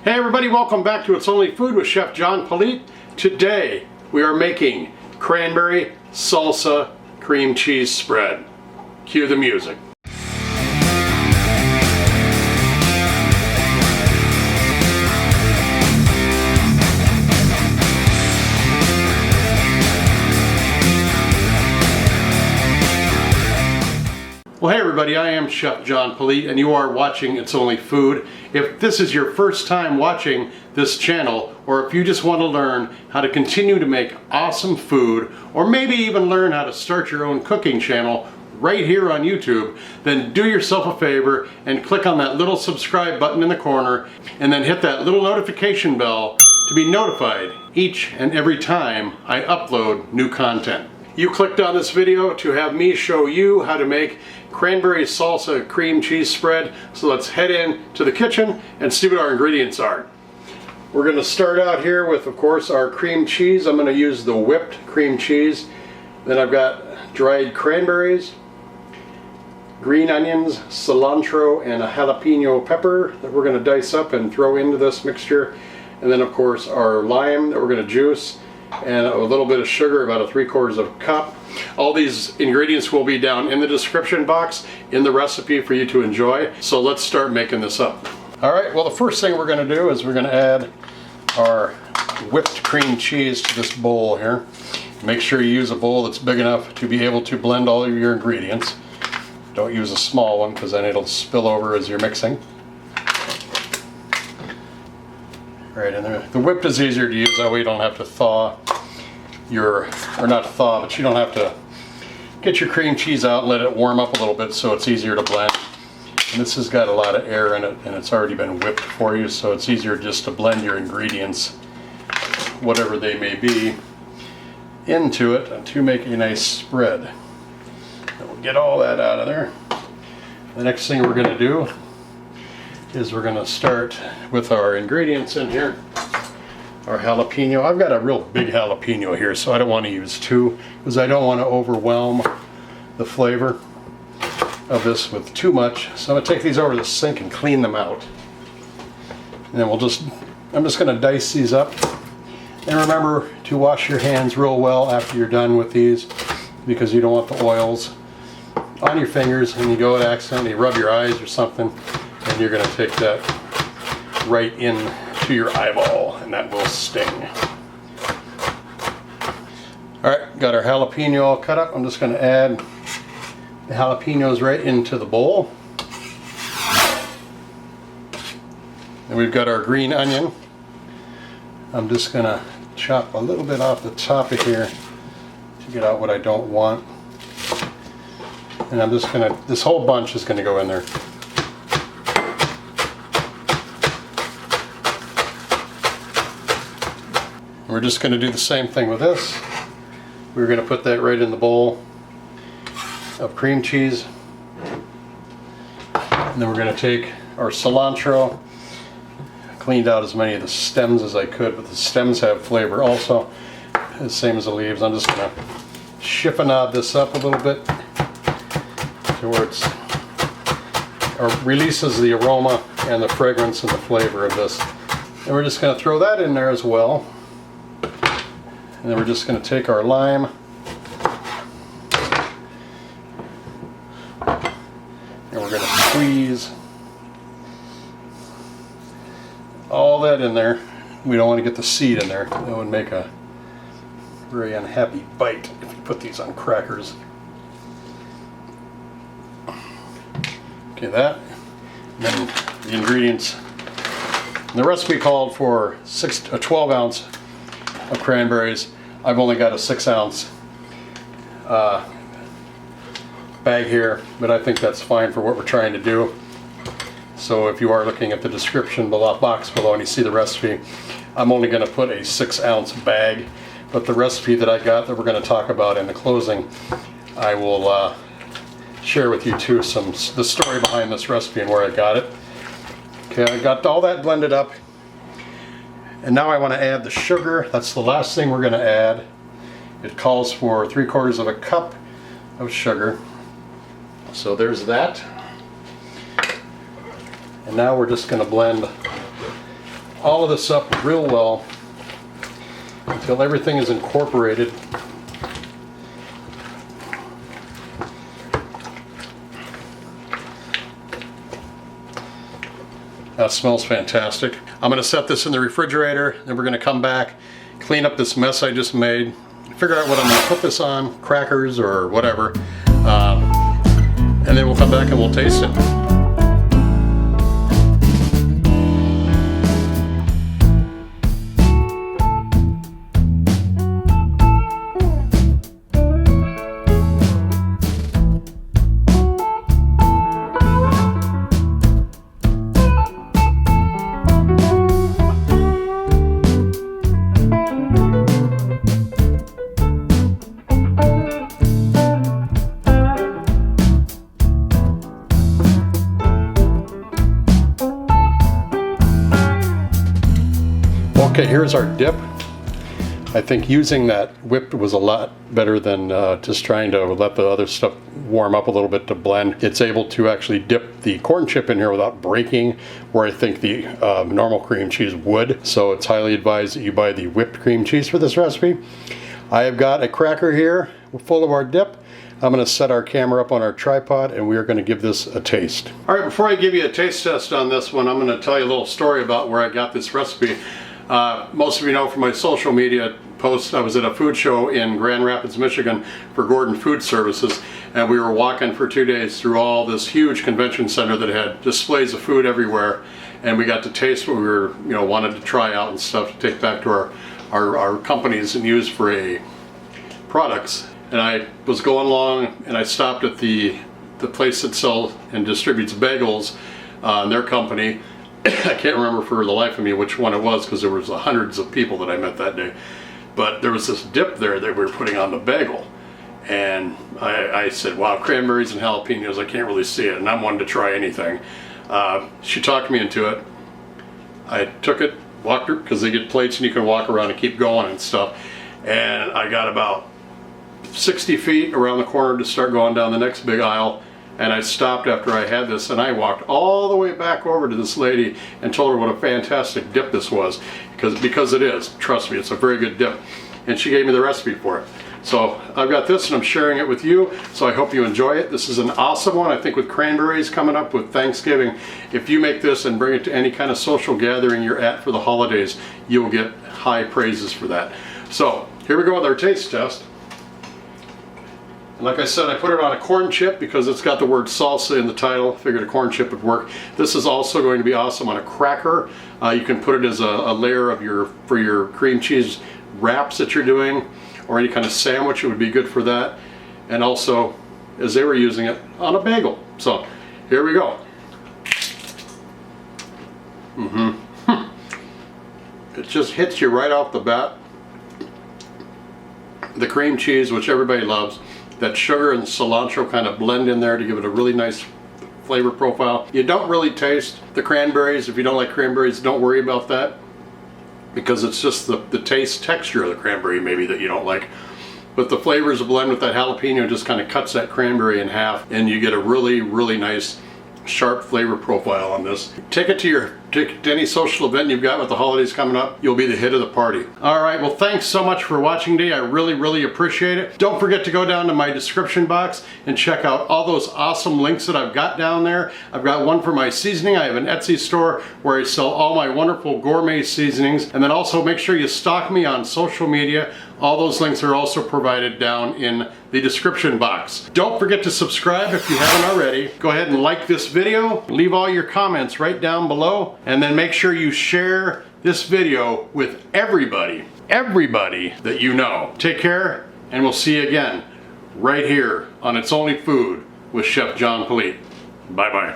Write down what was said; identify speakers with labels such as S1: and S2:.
S1: Hey everybody, welcome back to It's Only Food with Chef John Politte. Today we are making cranberry salsa cream cheese spread. Cue the music. Well, hey everybody, I am Chef John Politte and you are watching It's Only Food. If this is your first time watching this channel, or if you just want to learn how to continue to make awesome food, or maybe even learn how to start your own cooking channel right here on YouTube, then do yourself a favor and click on that little subscribe button in the corner and then hit that little notification bell to be notified each and every time I upload new content. You clicked on this video to have me show you how to make cranberry salsa cream cheese spread. So let's head in to the kitchen and see what our ingredients are. We're going to start out here with, of course, our cream cheese. I'm going to use the whipped cream cheese. Then I've got dried cranberries, green onions, cilantro, and a jalapeno pepper that we're going to dice up and throw into this mixture. And then, of course, our lime that we're going to juice, and a little bit of sugar, about a 3/4 cup. All these ingredients will be down in the description box in the recipe for you to enjoy. So let's start making this up. All right, well, the first thing we're going to do is we're going to add our whipped cream cheese to this bowl here. Make sure you use a bowl that's big enough to be able to blend all of your ingredients. Don't use a small one because then it'll spill over as you're mixing. Right, and the whipped is easier to use, that way you don't have to thaw or not thaw, but you don't have to get your cream cheese out and let it warm up a little bit, so it's easier to blend. And this has got a lot of air in it and it's already been whipped for you, so it's easier just to blend your ingredients, whatever they may be, into it to make a nice spread. And we'll get all that out of there. The next thing we're going to do is we're going to start with our ingredients in here. Our jalapeno. I've got a real big jalapeno here, so I don't want to use two because I don't want to overwhelm the flavor of this with too much. So I'm going to take these over to the sink and clean them out. And then I'm just going to dice these up. And remember to wash your hands real well after you're done with these, because you don't want the oils on your fingers and you go and accidentally rub your eyes or something, and you're going to take that right in to your eyeball and that will sting. Alright, got our jalapeno all cut up. I'm just going to add the jalapenos right into the bowl. And we've got our green onion. I'm just going to chop a little bit off the top of here to get out what I don't want. And I'm just going to, this whole bunch is going to go in there. We're just going to do the same thing with this. We're going to put that right in the bowl of cream cheese. And then we're going to take our cilantro. Cleaned out as many of the stems as I could, but the stems have flavor also, the same as the leaves. I'm just going to chiffonade this up a little bit to where it releases the aroma and the fragrance and the flavor of this. And we're just going to throw that in there as well. And then we're just going to take our lime and we're going to squeeze all that in there. We don't want to get the seed in there. That would make a very unhappy bite if you put these on crackers. Okay, that. And then the ingredients. The recipe called for a 12 ounce of cranberries. I've only got a 6 ounce bag here, but I think that's fine for what we're trying to do. So if you are looking at the description box below and you see the recipe, I'm only going to put a 6 ounce bag, but the recipe that I got that we're going to talk about in the closing, I will share with you too the story behind this recipe and where I got it. Okay, I got all that blended up. And now I want to add the sugar. That's the last thing we're going to add. It calls for 3/4 cup of sugar. So there's that. And now we're just going to blend all of this up real well until everything is incorporated. That smells fantastic. I'm gonna set this in the refrigerator, then we're gonna come back, clean up this mess I just made, figure out what I'm gonna put this on, crackers or whatever, and then we'll come back and we'll taste it. Okay, here's our dip. I think using that whipped was a lot better than just trying to let the other stuff warm up a little bit to blend. It's able to actually dip the corn chip in here without breaking, where I think the normal cream cheese would. So it's highly advised that you buy the whipped cream cheese for this recipe. I have got a cracker here full of our dip. I'm going to set our camera up on our tripod and we are going to give this a taste. All right, before I give you a taste test on this one, I'm going to tell you a little story about where I got this recipe. Most of you know from my social media posts, I was at a food show in Grand Rapids, Michigan for Gordon Food Services, and we were walking for 2 days through all this huge convention center that had displays of food everywhere, and we got to taste what we were, wanted to try out and stuff to take back to our companies and use for products. And I was going along and I stopped at the place that sells and distributes bagels, their company. I can't remember for the life of me which one it was because there was hundreds of people that I met that day. But there was this dip there that we were putting on the bagel. And I said, wow, cranberries and jalapenos, I can't really see it. And I'm wanting to try anything. She talked me into it. I took it, walked her, because they get plates and you can walk around and keep going and stuff. And I got about 60 feet around the corner to start going down the next big aisle. And I stopped after I had this and I walked all the way back over to this lady and told her what a fantastic dip this was. Because it is, trust me, it's a very good dip. And she gave me the recipe for it. So I've got this and I'm sharing it with you, so I hope you enjoy it. This is an awesome one, I think, with cranberries coming up with Thanksgiving. If you make this and bring it to any kind of social gathering you're at for the holidays, you'll get high praises for that. So here we go with our taste test. And like I said, I put it on a corn chip because it's got the word salsa in the title. Figured a corn chip would work. This is also going to be awesome on a cracker. You can put it as a layer of for your cream cheese wraps that you're doing, or any kind of sandwich. It would be good for that. And also, as they were using it, on a bagel. So here we go. It just hits you right off the bat. The cream cheese, which everybody loves. That sugar and cilantro kind of blend in there to give it a really nice flavor profile. You don't really taste the cranberries. If you don't like cranberries, don't worry about that, because it's just the taste texture of the cranberry maybe that you don't like. But the flavors blend with that jalapeno, just kind of cuts that cranberry in half, and you get a really, really nice sharp flavor profile on this. Take it to any social event you've got with the holidays coming up. You'll be the hit of the party. All right, well, thanks so much for watching today. I really, really appreciate it. Don't forget to go down to my description box and check out all those awesome links that I've got down there. I've got one for my seasoning. I have an Etsy store where I sell all my wonderful gourmet seasonings. And then also make sure you stalk me on social media. All those links are also provided down in the description box. Don't forget to subscribe if you haven't already. Go ahead and like this video. Leave all your comments right down below. And then make sure you share this video with everybody that you know. Take care, and we'll see you again right here on It's Only Food with Chef John Politte. Bye-bye.